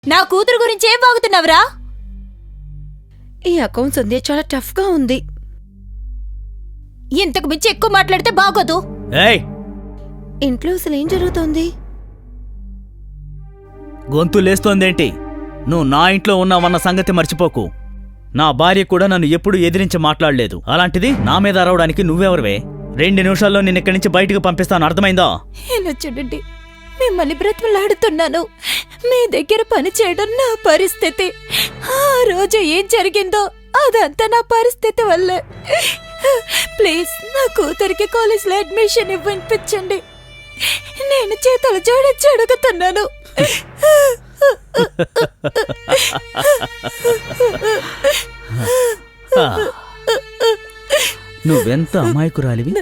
నా కూతురు గురించి ఏం వాగుతున్నావురా? ఈ అకౌంట్ సంధ్య చాలా టఫ్ గా ఉంది. ఇంతకు మించి ఎక్కువ మాట్లాడితే బాగోదు. ఇంట్లో అసలు ఏం జరుగుతోంది? గొంతు లేస్తోందేంటి? నువ్వు నా ఇంట్లో ఉన్నావన్న సంగతి మర్చిపోకు. నా భార్య కూడా నన్ను ఎప్పుడూ ఎదిరించి మాట్లాడలేదు. అలాంటిది నా మీద అరవడానికి నువ్వెవరివే? 2 నిమిషాల్లో నిన్నిక్కడి నుంచి బయటికి పంపిస్తాను, అర్థమైందా? ఇలా చూడండి, మిమ్మల్ని బ్రతిమలాడుతున్నాను. మీ దగ్గర పని చేయడం నా పరిస్థితి. ఆ రోజు ఏం జరిగిందో అదంతా నా పరిస్థితి వల్లే. ప్లీజ్ నా కూతురికి కాలేజ్లో అడ్మిషన్ ఇవ్వనిపించండి. నేను చేతులు జోడించి అడుగుతున్నాను. నువ్వెంత అమాయకురాలివి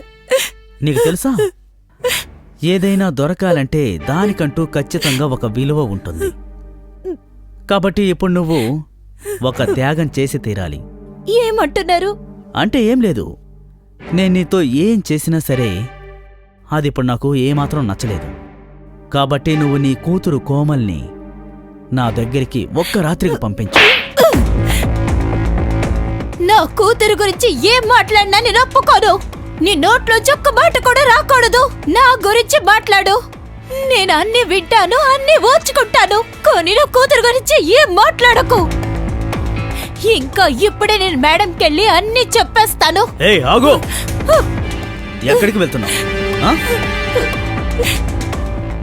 నీకు తెలుసా? ఏదైనా దొరకాలంటే దానికంటూ ఖచ్చితంగా ఒక విలువ ఉంటుంది. కాబట్టి ఇప్పుడు నువ్వు ఒక త్యాగం చేసి తీరాలి. ఏమంటున్నారు? అంటే ఏం లేదు, నేను నీతో ఏం చేసినా సరే అదిప్పుడు నాకు ఏమాత్రం నచ్చలేదు. కాబట్టి నువ్వు నీ కూతురు కోమల్ని నా దగ్గరికి ఒక్క రాత్రికి పంపించు. నా కూతురు గురించి ఏం మాట్లాడినా నేను ఒప్పుకోను. నీ నోట్లో ఒక్క మాట కూడా రాకూడదు. నా గురించి మాట్లాడు, నేను అన్ని వింటాను, అన్ని ఓర్చుకుంటాను. కానీ నా కూతురు గురించి ఏం మాట్లాడకు. ఇంకా ఇప్పుడే నేను మేడంకెళ్ళి అన్ని చెప్పేస్తాను. ఏయ్ ఆగు! ఎక్కడికి వెళ్తున్నావు?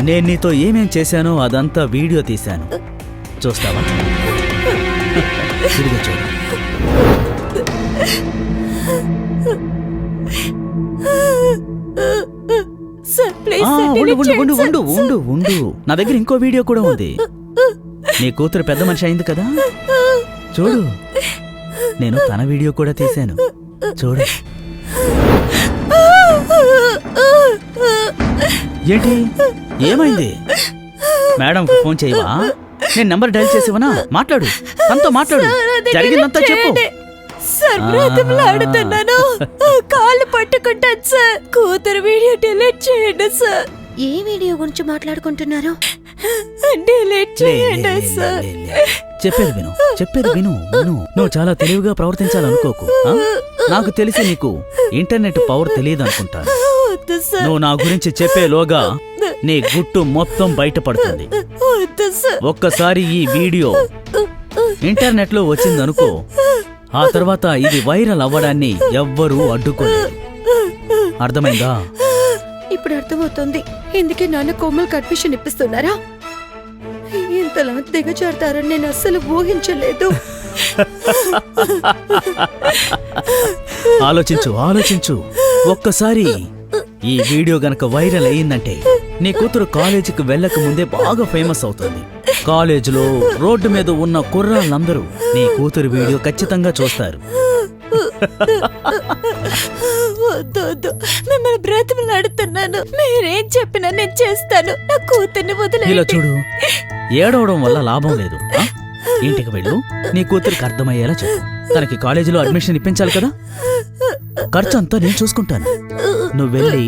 నేను నీతో ఏమేం చేశానో అదంతా వీడియో తీశాను, చూస్తావా? తిరిగి చూడు. ఉండు, నా దగ్గర ఇంకో వీడియో కూడా ఉంది. నీ కూతురు పెద్ద మనిషి అయింది కదా, చూడు. నేను తన వీడియో కూడా తీశాను, చూడు. ఏంటి ఏమైంది? మేడంకు ఫోన్ చేయవా? నేను నంబర్ డైల్ చేసివనా? మాట్లాడు, తనతో మాట్లాడు, జరిగిందంతా చెప్పు. సార్ బ్రతిమలాడుతున్నాను, కాళ్ళు పట్టుకుంటాను సార్. కూతురు వీడియో డిలీట్ చేయండి సార్. ఏ వీడియో గురించి మాట్లాడుకుంటున్నారు? డిలీట్ చేయండి సార్. చెప్పేది విను. నువ్వు చాలా తెలివిగా ప్రవర్తించాలనుకోకు. నాకు తెలిసి నీకు ఇంటర్నెట్ పవర్ తెలియదు అనుకుంటాను. నువ్వు నా గురించి చెప్పేలోగా నీ గుట్టు మొత్తం బయటపడుతుంది. ఒక్కసారి ఈ వీడియో ఇంటర్నెట్ లో వచ్చిందనుకో, ఆ తర్వాత ఇది వైరల్ అవ్వడాన్ని ఎవ్వరూ అడ్డుకోలేరు. అర్థమైందా? ఇప్పుడు అర్థమవుతుంది ఎందుకే నాన్న కోమల్ అడ్మిషన్ ఇప్పిస్తున్నారా. ఇంతలా దిగజారుతారని నేను అస్సలు ఊహించలేదు. ఆలోచించు. ఒక్కసారి ఈ వీడియో గనక వైరల్ అయ్యిందంటే నీ కూతురు కాలేజీకి వెళ్ళక ముందే బాగా ఫేమస్ అవుతుంది. కాలేజీలో రోడ్డు మీద ఉన్న కుర్రాళ్ళందరూ నీ కూతురు వీడియో ఖచ్చితంగా చూస్తారు. వద్దు, మిమ్మల్ని బ్రతిమలాడుతున్నాను. మీరేం చెప్పినా నేను చేస్తాను. నా కూతుర్ని వదిలేయండి. ఇలా చూడు, ఏడవడం వల్ల లాభం లేదు. ఇంటికి వెళ్ళు, నీ కూతురికి అర్థమయ్యేలా చెప్పు. తనకి కాలేజీలో అడ్మిషన్ ఇప్పించాలి కదా, ఖర్చు అంతా నేను చూసుకుంటాను. నువ్వు వెళ్ళి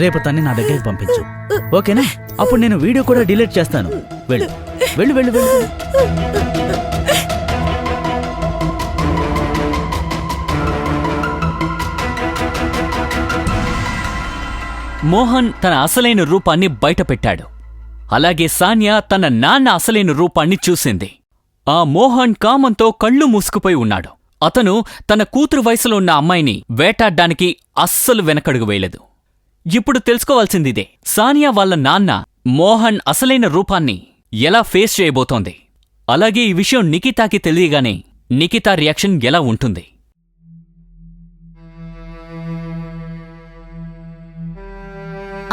రేపు తన్ని నా దగ్గరికి పంపించు, ఓకేనా? అప్పుడు నేను వీడియో కూడా డిలీట్ చేస్తాను. వెళ్ళు. మోహన్ తన అసలైన రూపాన్ని బయటపెట్టాడు. అలాగే సానియా తన నాన్న అసలైన రూపాన్ని చూసింది. ఆ మోహన్ కామంతో కళ్ళు మూసుకుపోయి ఉన్నాడు. అతను తన కూతురు వయసులో ఉన్న అమ్మాయిని వేటాడ్డానికి అస్సలు వెనకడుగు వేయలేదు. ఇప్పుడు తెలుసుకోవాల్సిందిదే, సానియా వాళ్ళ నాన్న మోహన్ అసలైన రూపాన్ని ఎలా ఫేస్ చేయబోతోంది. అలాగే ఈ విషయం నిఖితాకి తెలియగానే నిఖితా రియాక్షన్ ఎలా ఉంటుంది?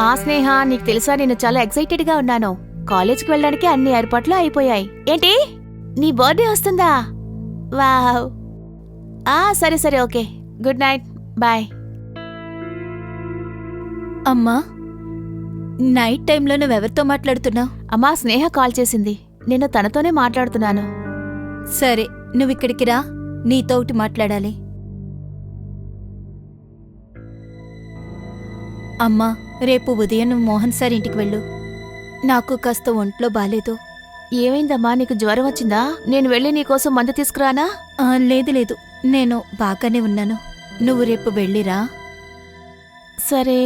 ఆ స్నేహ, నీకు తెలుసా నేను చాలా ఎక్సైటెడ్ గా ఉన్నాను. కాలేజ్కి వెళ్ళడానికి అన్ని ఏర్పాట్లు అయిపోయాయి. ఏంటి, నీ బర్త్డే వస్తుందా? వావ్. సరే ఓకే, గుడ్ నైట్, బాయ్. అమ్మా, నైట్ టైంలో నువ్వెవరితో మాట్లాడుతున్నావు? అమ్మా, స్నేహ కాల్ చేసింది. నేను తనతోనే మాట్లాడుతున్నాను. సరే, నువ్విక్కడికి రా, నీతో ఒకటి మాట్లాడాలి. అమ్మా, రేపు ఉదయం నువ్వు మోహన్ సార్ ఇంటికి వెళ్ళు. నాకు కాస్త ఒంట్లో బాలేదు. ఏమైందమ్మా, నీకు జ్వరం వచ్చిందా? నేను వెళ్ళి నీకోసం మందు తీసుకురానా? లేదు లేదు, నేను బాగానే ఉన్నాను. నువ్వు రేపు వెళ్ళిరా. సరే,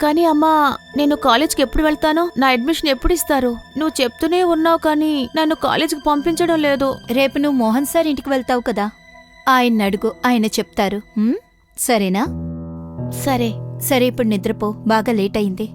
కానీ అమ్మా, నేను కాలేజ్కి ఎప్పుడు వెళ్తాను? నా అడ్మిషన్ ఎప్పుడు ఇస్తారు? నువ్వు చెప్తూనే ఉన్నావు కానీ నన్ను కాలేజ్కి పంపించడం లేదు. రేపు నువ్వు మోహన్ సార్ ఇంటికి వెళ్తావు కదా, ఆయన అడుగు, ఆయన చెప్తారు. సరేనా? సరే. సరే, ఇప్పుడు నిద్రపో, బాగా లేట్ అయింది.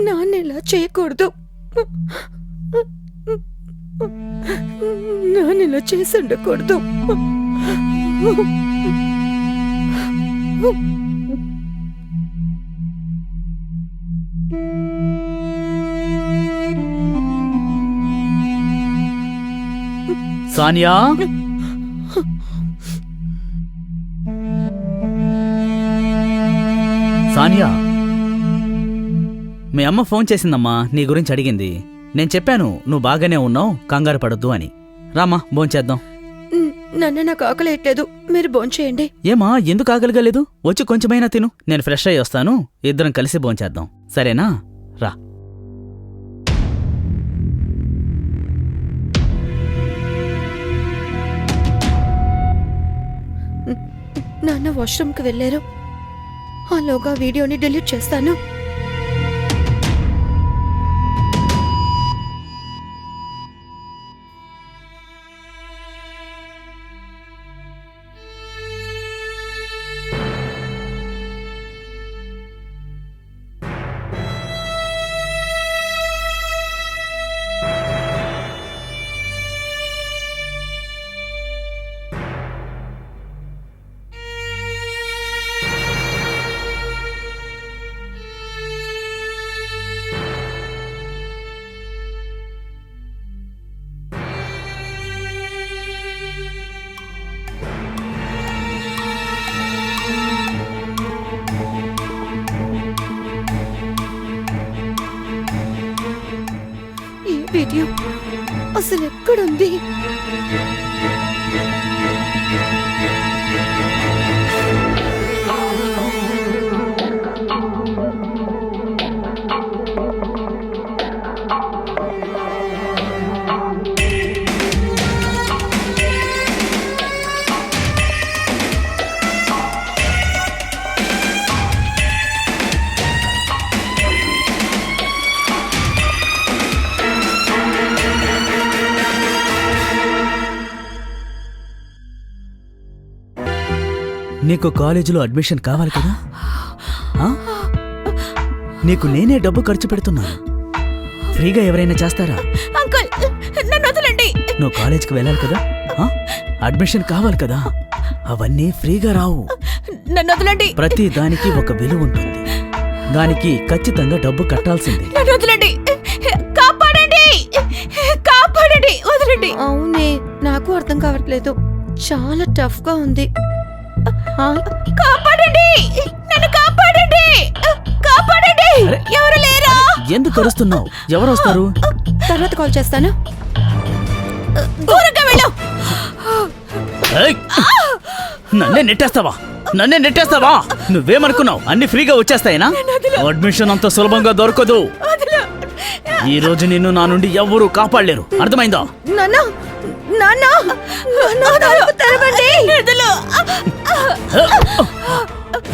నాన్నెలా చేయకూడదు, నాన్నెలా చేసి ఉండకూడదు. సానియా, సానియా, మీ అమ్మ ఫోన్ చేసిందమ్మా, నీ గురించి అడిగింది. నేను చెప్పాను నువ్వు బాగానే ఉన్నావు, కంగారు పడొద్దు అని. రామా, భోంచేద్దాం. నాన్న, నాకు ఆకలేయట్లేదు, మీరు భోంచేయండి. ఏమా, ఎందుకు ఆకలిగలేదు? వచ్చి కొంచెమైనా తిను, నేను ఫ్రెష్ అయ్యి వస్తాను, ఇద్దరం కలిసి భోంచేద్దాం. సరేనా? రా. నాన్న వాష్రూమ్కి వెళ్ళారు, ఆలోగా వీడియోని డిలీట్ చేస్తాను. ఈ వీడియో అసలు ఎక్కడుంది? నీకు కాలేజీలో అడ్మిషన్ కావాలి కదా? నీకు నేనే డబ్బు ఖర్చు పెడుతున్నాను, ఫ్రీగా ఎవరైనా చేస్తారా? అంకుల్, నన్ను వదలండి. నువ్వు కాలేజీకి వెళ్ళాలి కదా, అడ్మిషన్ కావాలి కదా, అవన్నీ ఫ్రీగా రావు. నన్ను వదలండి. ప్రతి దానికి ఒక విలువ ఉంటుంది, దానికి ఖచ్చితంగా డబ్బు కట్టాల్సిందే. నన్ను వదలండి. కాపాడండి, కాపాడండి, వదలండి. అవునే, నాకు అర్థం కావట్లేదు, చాలా టఫ్ గా ఉంది. కాపాడండి, నన్ను కాపాడండి, కాపాడండి. ఎవరు లేరా? ఎందుకు అరుస్తున్నావు? ఎవరు వస్తారు? తర్వాత కాల్ చేస్తాను. దూరంగా వెళ్ళు. ఏయ్! నన్నే నెట్టేస్తావా? నన్నే నెట్టేస్తావా? నువ్వేమనుకున్నావు అన్ని ఫ్రీగా వచ్చేస్తాయినా? అడ్మిషన్ అంత సులభంగా దొరకదు. ఈ రోజు నిన్ను నా నుండి ఎవ్వరూ కాపాడలేరు, అర్థమైందా? నాన్న, నాన్న, తలుపు తెరవండి.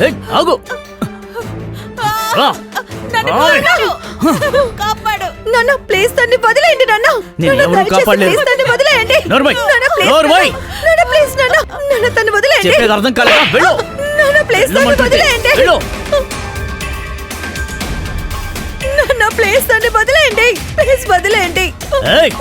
ఏయ్, ఆగు. రా. కాపాడు. నాన్న, ప్లీజ్ తన్ని వదిలేయండి. నాన్న, నేను ఎవరు కాపాడలేరు. ప్లీజ్ తన్ని వదిలేయండి. నోర్మై, నాన్న, ప్లీజ్. నోర్మై. నాన్న, ప్లీజ్. నాన్న, నాన్న, తన్ని వదిలేయండి. చెప్పేది అర్థం కాలేదా? వెళ్ళు. నాన్న, ప్లీజ్ తన్ని వెళ్ళమంటుంటే. వదిలేయండి. వెళ్ళు. నాన్న, ప్లీజ్ తన్ని వదిలేయండి. ప్లీజ్ వదిలేయండి. ఏయ్!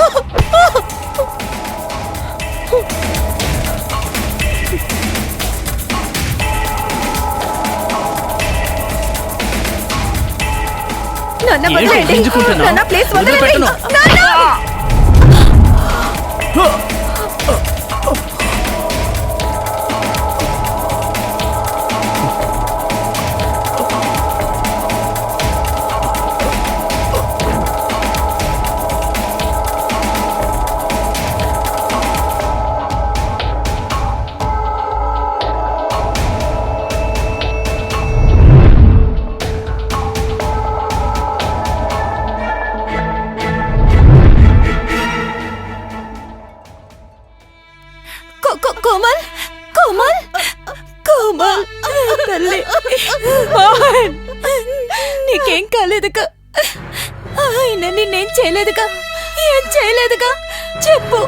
నాన్న, ఏంటి వదిలేయండి. గింజుకుంటున్నావ్? నాన్న, ప్లీజ్ వదిలేయండి. వదిలిపెట్టను. నాన్న. తల్లి. మోహన్, నీకేం కాలేదుగా? ఆయన నిన్నేం చేయలేదుగా? ఏం చేయలేదుగా? చెప్పు.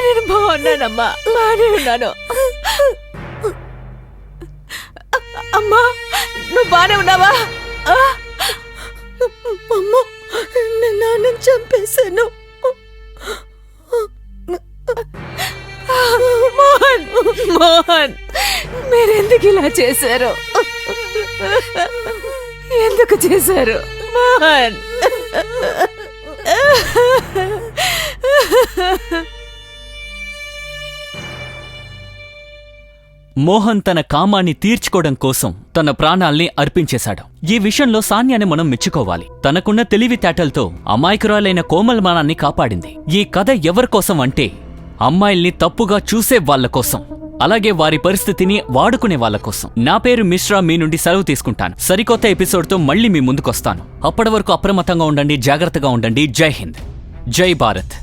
నేను బాగున్నానమ్మా, బాగానే ఉన్నాను. అమ్మా, నువ్వు బాగానే ఉన్నావా? అమ్మ, నేను నాన్నని చంపేశాను. మోహన్, మోహన్, మీరెందుకు ఇలా చేశారు? ఎందుకు చేశారు మోహన్? మోహన్ తన కామాన్ని తీర్చుకోవడం కోసం తన ప్రాణాల్ని అర్పించేశాడు. ఈ విషయంలో సాన్యాని మనం మెచ్చుకోవాలి. తనకున్న తెలివితేటలతో అమాయకురాలైన కోమల్మానాన్ని కాపాడింది. ఈ కథ ఎవరికోసం అంటే అమ్మాయిల్ని తప్పుగా చూసే వాళ్ళ కోసం, అలాగే వారి పరిస్థితిని వాడుకునే వాళ్ళ కోసం. నా పేరు మిశ్రా, మీ నుండి సెలవు తీసుకుంటాను. సరికొత్త ఎపిసోడ్తో మళ్ళీ మీ ముందుకొస్తాను. అప్పటి వరకు అప్రమత్తంగా ఉండండి, జాగ్రత్తగా ఉండండి. జై హింద్, జై భారత్.